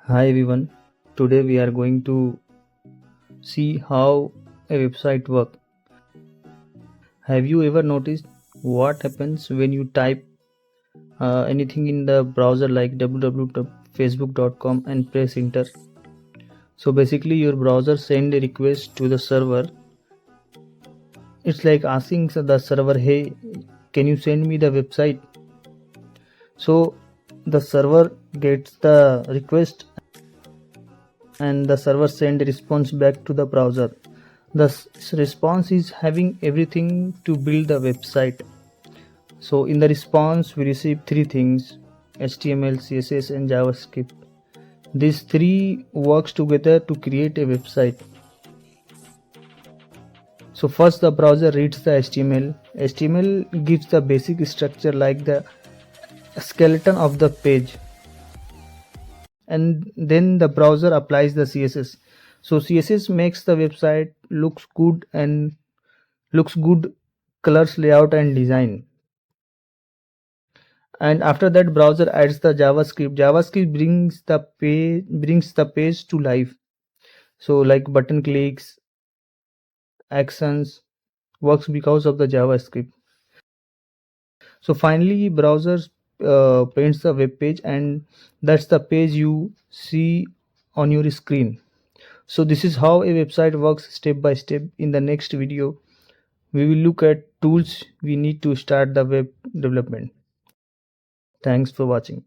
Hi everyone, today we are going to see how a website works. Have you ever noticed what happens when you type anything in the browser like www.facebook.com and press enter? So basically your browser send a request to the server. It's like asking the server, hey, can you send me the website? So the server gets the request and the server send a response back to the browser. The response is having everything to build the website. So in the response we receive three things: HTML, CSS and JavaScript. These three works together to create a website. So first the browser reads the HTML. HTML gives the basic structure like the skeleton of the page, and then the browser applies the CSS. So CSS makes the website looks good, colors, layout and design. And after that browser adds the javascript brings the page to life. So like button clicks, actions works because of the javascript. So finally browsers paints the web page, and that's the page you see on your screen. So this is how a website works step by step. In the next video we will look at tools we need to start the web development. Thanks for watching.